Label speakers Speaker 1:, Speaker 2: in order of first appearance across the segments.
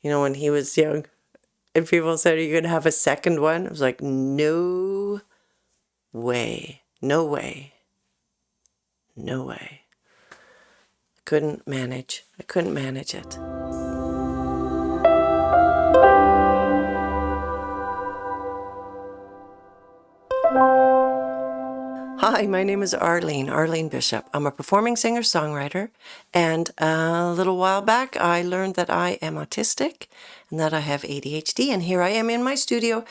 Speaker 1: when he was young. And people said, "Are you going to have a second one?" I was like, no way. No way. No way. I couldn't manage it. Hi, my name is Arlene Bishop. I'm a performing singer-songwriter, and a little while back I learned that I am autistic and that I have ADHD, and here I am in my studio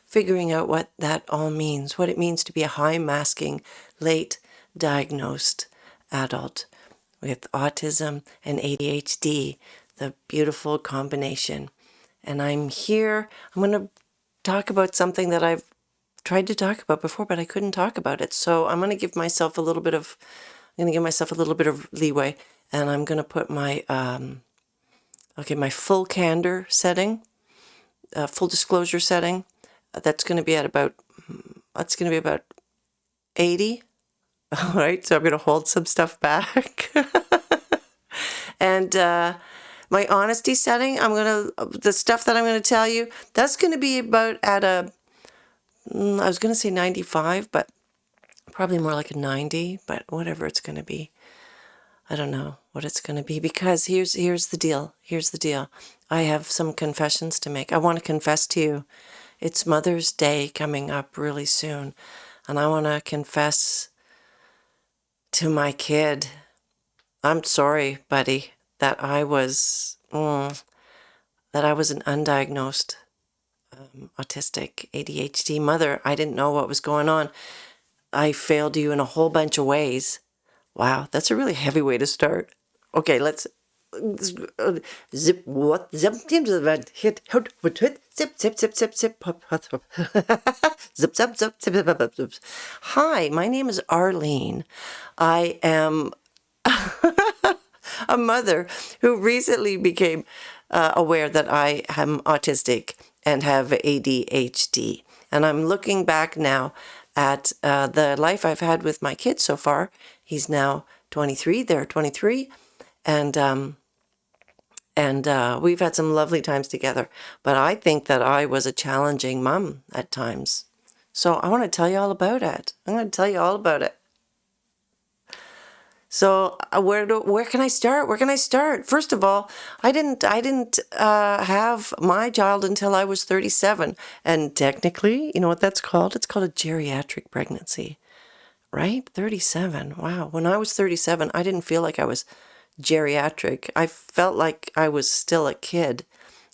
Speaker 1: figuring out what that all means, what it means to be a high-masking, late-diagnosed adult with autism and ADHD, the beautiful combination. And I'm going to talk about something that I've tried to talk about before, but I couldn't talk about it. So I'm going to give myself a little bit of leeway, and I'm going to put my my full candor setting, full disclosure setting. That's going to be about 80. All right, so I'm going to hold some stuff back. And my honesty setting, the stuff that I'm going to tell you, that's going to be about at I was going to say 95, but probably more like a 90, but whatever it's going to be. I don't know what it's going to be, because here's the deal. Here's the deal. I have some confessions to make. I want to confess to you. It's Mother's Day coming up really soon, and I want to confess to my kid. I'm sorry, buddy, that I was an undiagnosed autistic ADHD mother. I didn't know what was going on. I failed you in a whole bunch of ways. Wow, that's a really heavy way to start. Okay, let's zip hit zip zip. Hi, my name is Arlene. I am a mother who recently became aware that I am autistic and have ADHD. And I'm looking back now at the life I've had with my kids so far. He's now 23, they're 23, and we've had some lovely times together. But I think that I was a challenging mom at times. So I want to tell you all about it. I'm going to tell you all about it. So where can I start? Where can I start? First of all, I didn't have my child until I was 37, and technically, you know what that's called? It's called a geriatric pregnancy, right? 37. Wow. When I was 37, I didn't feel like I was geriatric. I felt like I was still a kid.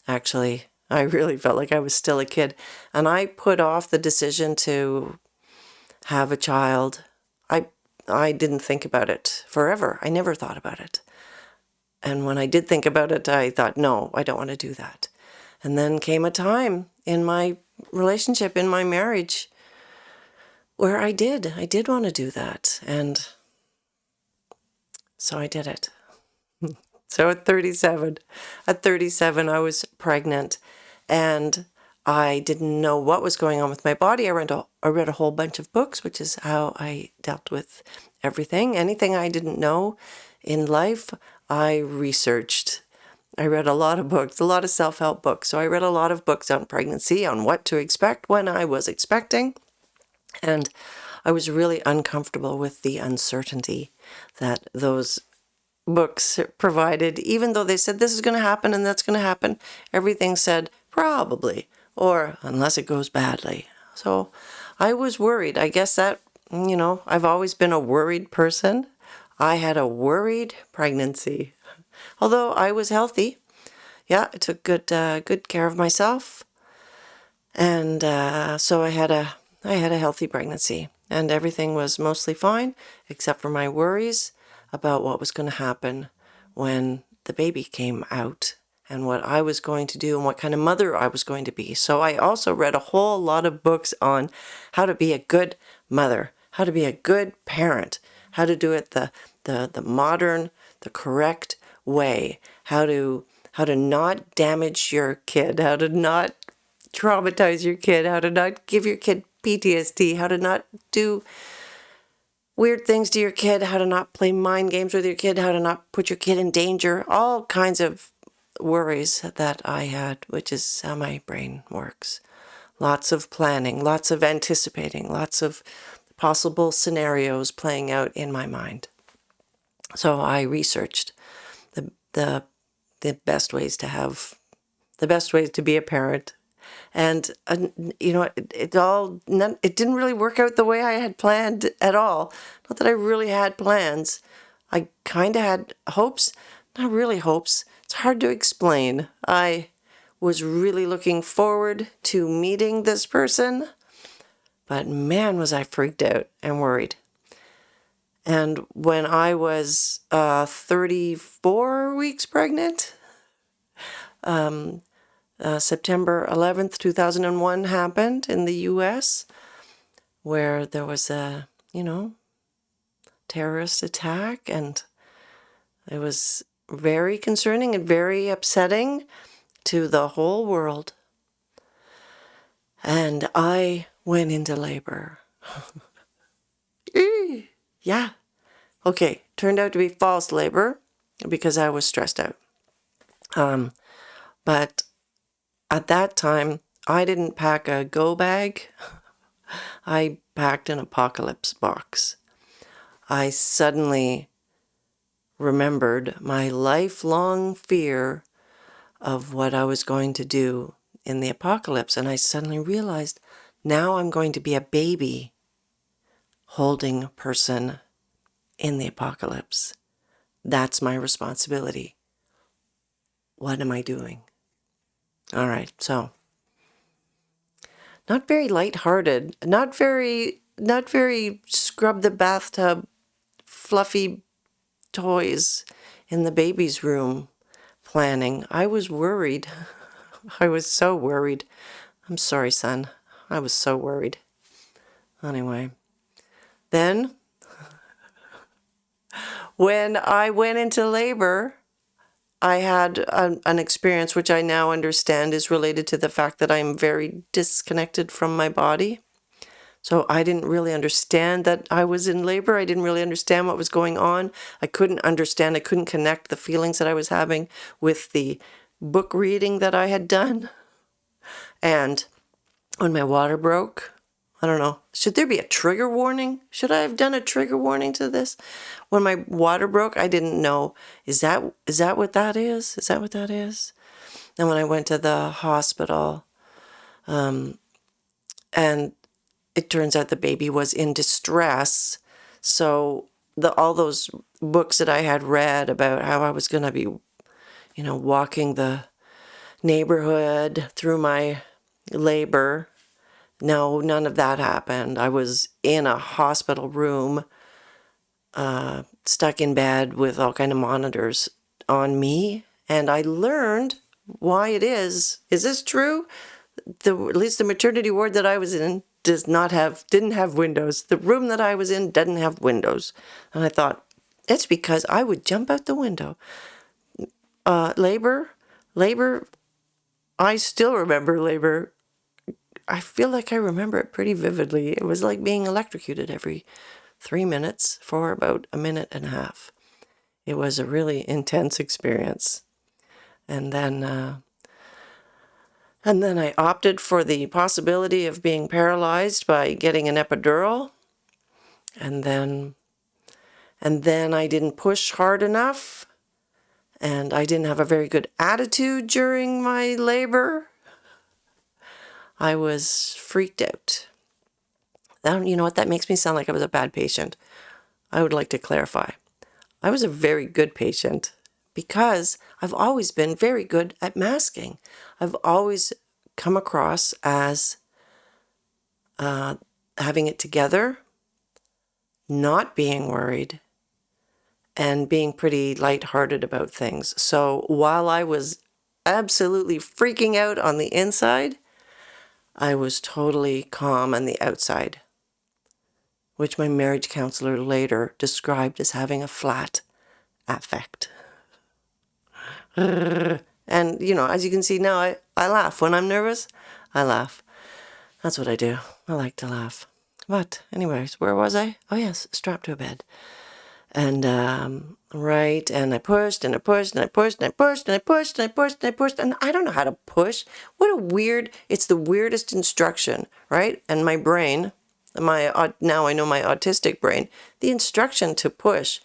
Speaker 1: Actually, I really felt like I was still a kid, and I put off the decision to have a child. I didn't think about it forever. I never thought about it. And when I did think about it, I thought, no, I don't want to do that. And then came a time in my relationship, in my marriage, where I did want to do that. And so I did it. So at 37, I was pregnant, and I didn't know what was going on with my body. I read a whole bunch of books, which is how I dealt with everything. Anything I didn't know in life, I researched. I read a lot of books, a lot of self-help books. So I read a lot of books on pregnancy, on what to expect when I was expecting. And I was really uncomfortable with the uncertainty that those books provided. Even though they said this is going to happen and that's going to happen, everything said probably, or unless it goes badly. So I was worried. I guess that, I've always been a worried person. I had a worried pregnancy. Although I was healthy. Yeah, I took good care of myself. And so I had a healthy pregnancy. And everything was mostly fine, except for my worries about what was going to happen when the baby came out, and what I was going to do and what kind of mother I was going to be. So I also read a whole lot of books on how to be a good mother, how to be a good parent, how to do it the modern, the correct way, how to not damage your kid, how to not traumatize your kid, how to not give your kid PTSD, how to not do weird things to your kid, how to not play mind games with your kid, how to not put your kid in danger, all kinds of worries that I had, which is how my brain works. Lots of planning, lots of anticipating, lots of possible scenarios playing out in my mind. So I researched the best ways to be a parent. And, it didn't really work out the way I had planned at all. Not that I really had plans. I kind of had hopes, not really hopes. It's hard to explain. I was really looking forward to meeting this person, but man, was I freaked out and worried. And when I was 34 weeks pregnant, September 11th, 2001 happened in the U.S., where there was a, terrorist attack, and it was very concerning and very upsetting to the whole world. And I went into labor. Yeah. Okay, turned out to be false labor because I was stressed out. But at that time, I didn't pack a go bag. I packed an apocalypse box. I suddenly remembered my lifelong fear of what I was going to do in the apocalypse. And I suddenly realized now I'm going to be a baby holding a person in the apocalypse. That's my responsibility. What am I doing? All right, so not very lighthearted, not very scrub the bathtub, fluffy toys in the baby's room planning. I was worried. I was so worried. I'm sorry, son. I was so worried. Anyway, then when I went into labor, I had an experience which I now understand is related to the fact that I'm very disconnected from my body. So I didn't really understand that I was in labor. I didn't really understand what was going on. I couldn't connect the feelings that I was having with the book reading that I had done. And when my water broke, I don't know, should there be a trigger warning? Should I have done a trigger warning to this? When my water broke, I didn't know, is that what that is? Is that what that is? And when I went to the hospital, and it turns out the baby was in distress. So all those books that I had read about how I was going to be, walking the neighborhood through my labor, no, none of that happened. I was in a hospital room, stuck in bed with all kind of monitors on me, and I learned why it is. Is this true? At least the maternity ward that I was in didn't have windows. The room that I was in didn't have windows. And I thought, it's because I would jump out the window. Labor, I still remember labor. I feel like I remember it pretty vividly. It was like being electrocuted every 3 minutes for about a minute and a half. It was a really intense experience. And then I opted for the possibility of being paralyzed by getting an epidural. And then I didn't push hard enough. And I didn't have a very good attitude during my labor. I was freaked out. You know what? That makes me sound like I was a bad patient. I would like to clarify. I was a very good patient because I've always been very good at masking. I've always come across as having it together, not being worried, and being pretty lighthearted about things. So while I was absolutely freaking out on the inside, I was totally calm on the outside, which my marriage counselor later described as having a flat affect. And, as you can see now, I laugh. When I'm nervous, I laugh. That's what I do. I like to laugh. But anyways, where was I? Oh yes, strapped to a bed. And right, and I pushed and I pushed and I pushed and I pushed and I pushed and I pushed and I pushed, and I don't know how to push. What a weird, it's the weirdest instruction, right? And my brain, now I know my autistic brain, the instruction to push,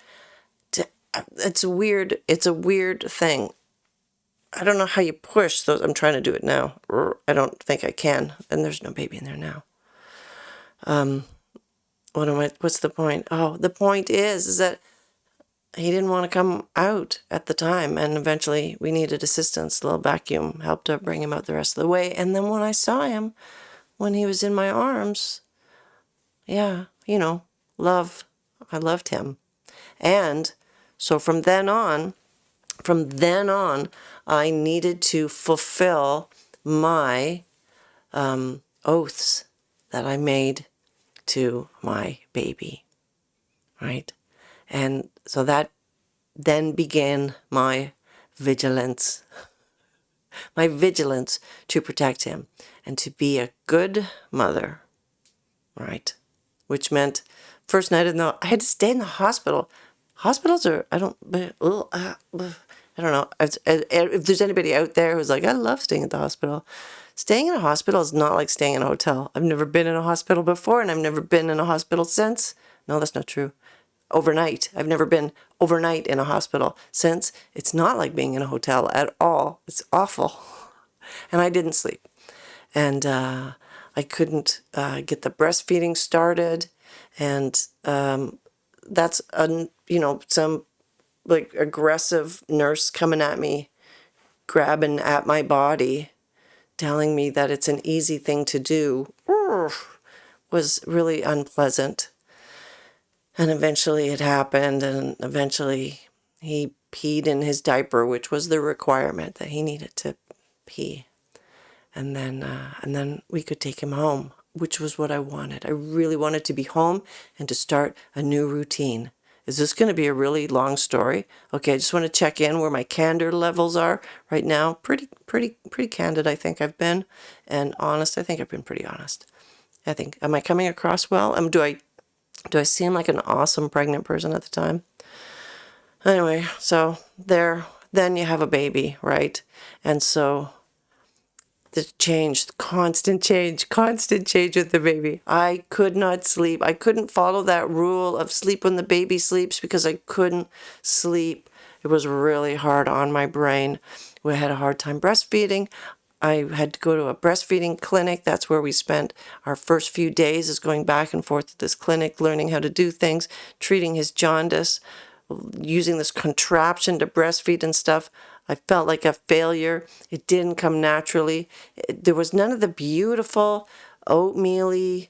Speaker 1: it's a weird thing. I don't know how you push those. I'm trying to do it now. I don't think I can, and there's no baby in there now. What's the point? Oh, the point is that he didn't want to come out at the time, and eventually we needed assistance. A little vacuum helped to bring him out the rest of the way. And then when I saw him, when he was in my arms, yeah, love. I loved him. And so from then on, I needed to fulfill my oaths that I made to my baby, right? And so that then began my vigilance to protect him and to be a good mother, right? Which meant first night I had to stay in the hospital. Hospitals are, I don't know. If there's anybody out there who's like, I love staying at the hospital. Staying in a hospital is not like staying in a hotel. I've never been in a hospital before, and I've never been in a hospital since. No, that's not true. Overnight. I've never been overnight in a hospital since. It's not like being in a hotel at all. It's awful. And I didn't sleep. And I couldn't get the breastfeeding started. And that's, some like aggressive nurse coming at me, grabbing at my body, telling me that it's an easy thing to do, was really unpleasant. And eventually it happened, and eventually he peed in his diaper, which was the requirement that he needed to pee. And then we could take him home, which was what I wanted. I really wanted to be home and to start a new routine. Is this going to be a really long story? Okay, I just want to check in where my candor levels are right now. Pretty candid, I think I've been, and honest. I think I've been pretty honest. Am I coming across well? Do I seem like an awesome pregnant person at the time? Anyway, so then you have a baby, right? And so the constant change with the baby. I could not sleep. I couldn't follow that rule of sleep when the baby sleeps because I couldn't sleep. It was really hard on my brain. We had a hard time breastfeeding. I had to go to a breastfeeding clinic. That's where we spent our first few days, is going back and forth to this clinic, learning how to do things, treating his jaundice, using this contraption to breastfeed and stuff. I felt like a failure. It didn't come naturally. There was none of the beautiful oatmeal-y,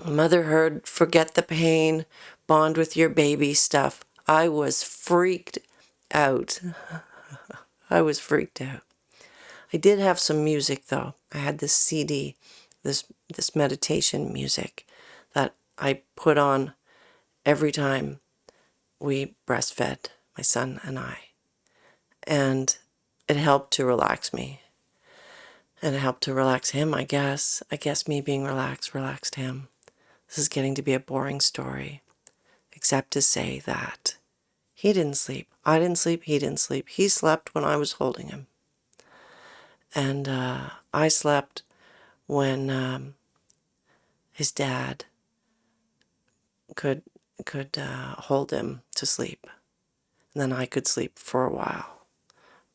Speaker 1: motherhood, forget the pain, bond with your baby stuff. I was freaked out. I did have some music, though. I had this CD, this meditation music that I put on every time we breastfed, my son and I. And it helped to relax me. And it helped to relax him, I guess. I guess me being relaxed him. This is getting to be a boring story, except to say that he didn't sleep. I didn't sleep. He didn't sleep. He slept when I was holding him. And I slept when his dad could hold him to sleep. And then I could sleep for a while.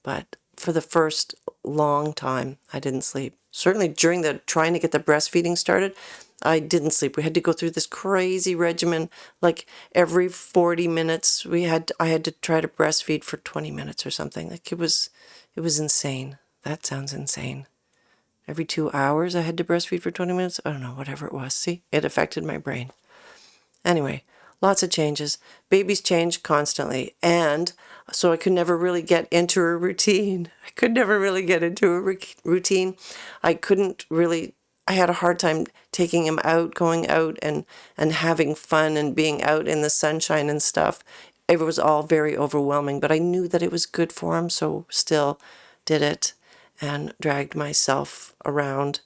Speaker 1: But for the first long time, I didn't sleep. Certainly during trying to get the breastfeeding started, I didn't sleep. We had to go through this crazy regimen. Like every 40 minutes, I had to try to breastfeed for 20 minutes or something. Like it was insane. That sounds insane. Every 2 hours I had to breastfeed for 20 minutes. I don't know, whatever it was. See, it affected my brain. Anyway, lots of changes. Babies change constantly. And so I could never really get into a routine. I had a hard time taking him out, going out and having fun and being out in the sunshine and stuff. It was all very overwhelming, but I knew that it was good for him, so still did it and dragged myself around.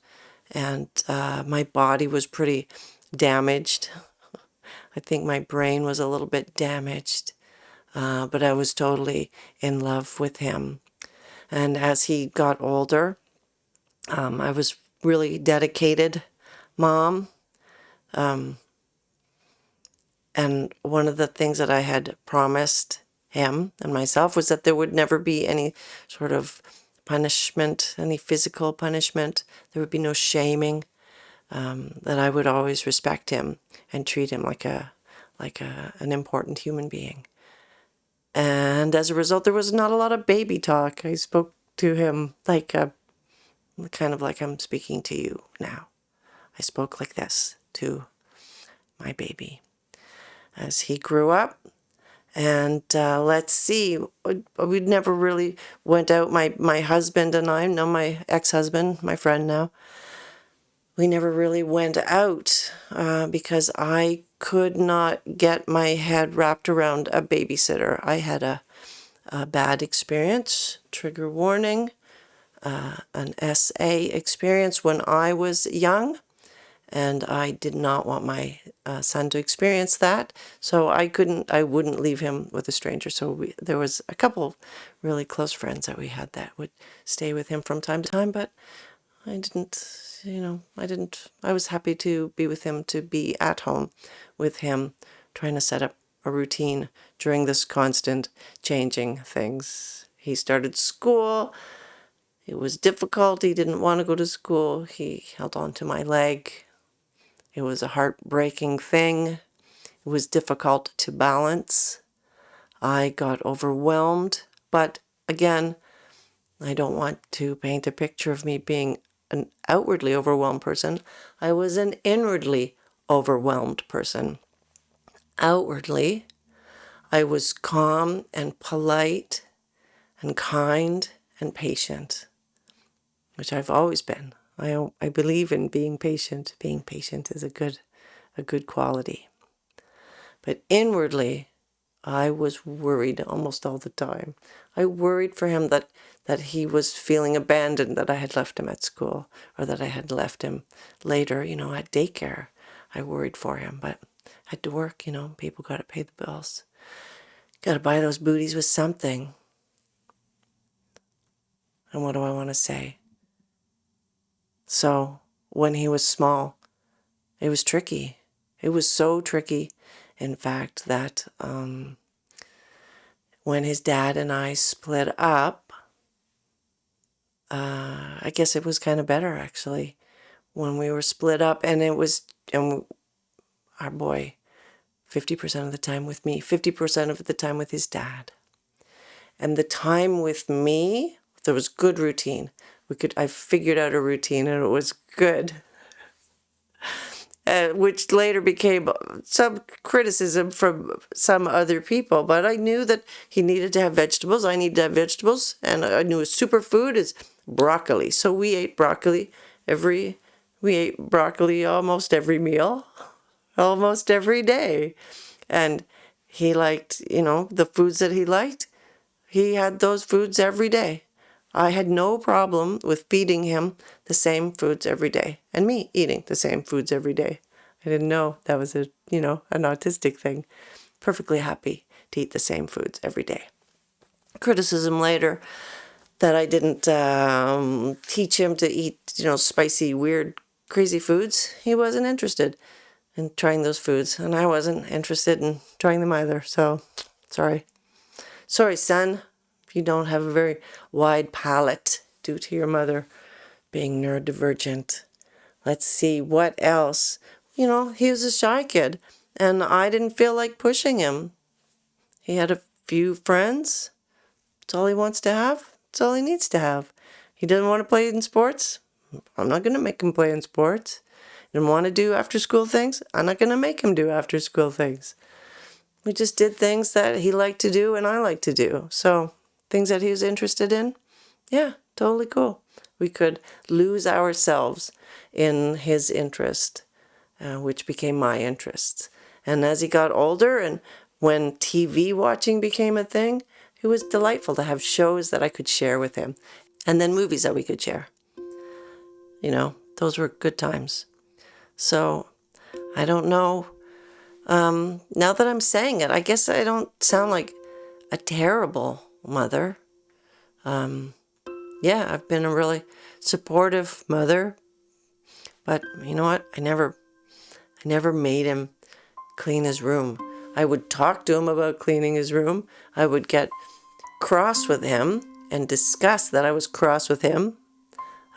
Speaker 1: And my body was pretty damaged. I think my brain was a little bit damaged, but I was totally in love with him. And as he got older, I was really dedicated mom. And one of the things that I had promised him and myself was that there would never be any sort of punishment, any physical punishment. There would be no shaming. That I would always respect him and treat him like an important human being. And as a result, there was not a lot of baby talk. I spoke to him kind of like I'm speaking to you now. I spoke like this to my baby as he grew up. And let's see, we never really went out, my husband and I, no, my ex-husband, my friend now, we never really went out because I could not get my head wrapped around a babysitter. I had a bad experience, trigger warning, an SA experience when I was young, and I did not want my son to experience that. So I wouldn't leave him with a stranger. So there was a couple really close friends that we had that would stay with him from time to time, but I was happy to be with him, to be at home with him, trying to set up a routine during this constant changing things. He started school. It was difficult. He didn't want to go to school. He held on to my leg. It was a heartbreaking thing. It was difficult to balance. I got overwhelmed, but again, I don't want to paint a picture of me being an outwardly overwhelmed person. I was an inwardly overwhelmed person. Outwardly, I was calm and polite and kind and patient, which I've always been. I believe in being patient. Being patient is a good quality. But inwardly, I was worried almost all the time. I worried for him that he was feeling abandoned, that I had left him at school, or that I had left him later, at daycare. I worried for him, but I had to work, people got to pay the bills. Got to buy those booties with something. And what do I want to say? So when he was small, it was tricky. It was so tricky, in fact, that when his dad and I split up, I guess it was kind of better, actually, when we were split up, and our boy, 50% of the time with me, 50% of the time with his dad. And the time with me, there was good routine. I figured out a routine, and it was good. Which later became some criticism from some other people. But I knew that he needed to have vegetables. I needed to have vegetables. And I knew a superfood is broccoli. So we ate broccoli almost every meal, almost every day. And he liked, the foods that he liked. He had those foods every day. I had no problem with feeding him the same foods every day, and me eating the same foods every day. I didn't know that was an autistic thing. Perfectly happy to eat the same foods every day. Criticism later that I didn't teach him to eat, spicy, weird, crazy foods. He wasn't interested in trying those foods, and I wasn't interested in trying them either. So, sorry. Sorry, son. You don't have a very wide palate due to your mother being neurodivergent. Let's see, what else? He was a shy kid, and I didn't feel like pushing him. He had a few friends. That's all he wants to have. That's all he needs to have. He doesn't want to play in sports. I'm not going to make him play in sports. He didn't want to do after-school things. I'm not going to make him do after-school things. We just did things that he liked to do and I like to do. So things that he was interested in, yeah, totally cool. We could lose ourselves in his interest, which became my interests. And as he got older and when TV watching became a thing, it was delightful to have shows that I could share with him and then movies that we could share. Those were good times. So I don't know Now that I'm saying it, I guess I don't sound like a terrible mother. Yeah, I've been a really supportive mother, but you know what? I never made him clean his room. I would talk to him about cleaning his room. I would get cross with him and discuss that I was cross with him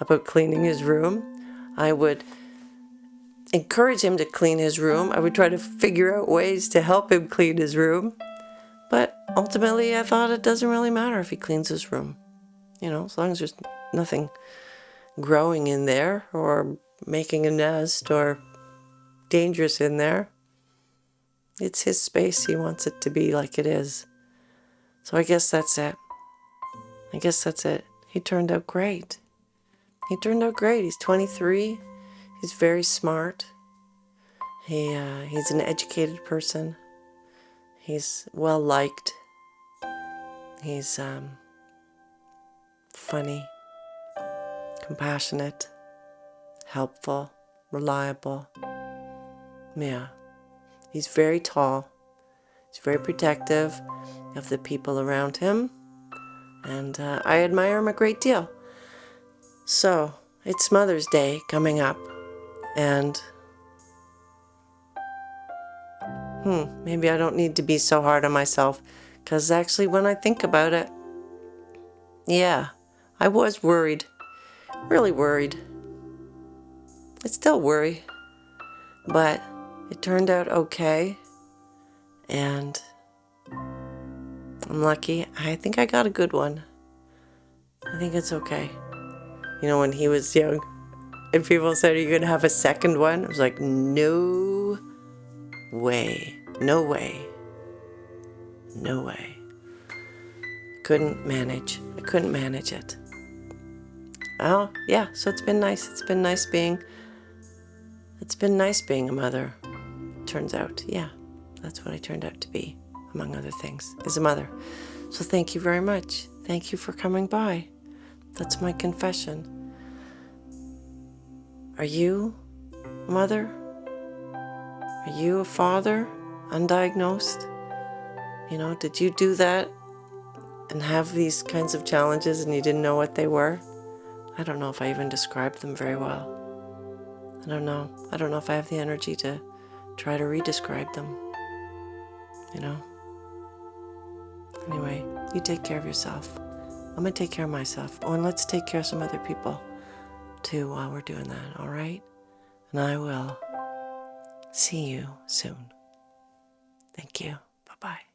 Speaker 1: about cleaning his room. I would encourage him to clean his room. I would try to figure out ways to help him clean his room. But ultimately, I thought it doesn't really matter if he cleans his room. You know, as long as there's nothing growing in there or making a nest or dangerous in there. It's his space. He wants it to be like it is. So I guess that's it. He turned out great. He's 23. He's very smart. He's an educated person. He's well liked. He's funny, compassionate, helpful, reliable. Yeah. He's very tall. He's very protective of the people around him. And I admire him a great deal. So, it's Mother's Day coming up. And maybe I don't need to be so hard on myself. Because actually, when I think about it, yeah, I was worried. Really worried. I still worry. But it turned out okay. And I'm lucky. I think I got a good one. I think it's okay. You know, when he was young and people said, "Are you going to have a second one?" I was like, no way. No way. No way. Couldn't manage. I couldn't manage it. Oh, yeah. So it's been nice. It's been nice being a mother. Turns out, yeah. That's what I turned out to be, among other things, is a mother. So thank you very much. Thank you for coming by. That's my confession. Are you a mother? Are you a father? Undiagnosed? You know, did you do that and have these kinds of challenges and you didn't know what they were? I don't know if I even described them very well. I don't know. I don't know if I have the energy to try to re-describe them. You know? Anyway, you take care of yourself. I'm going to take care of myself. Oh, and let's take care of some other people too while we're doing that, all right? And I will see you soon. Thank you. Bye-bye.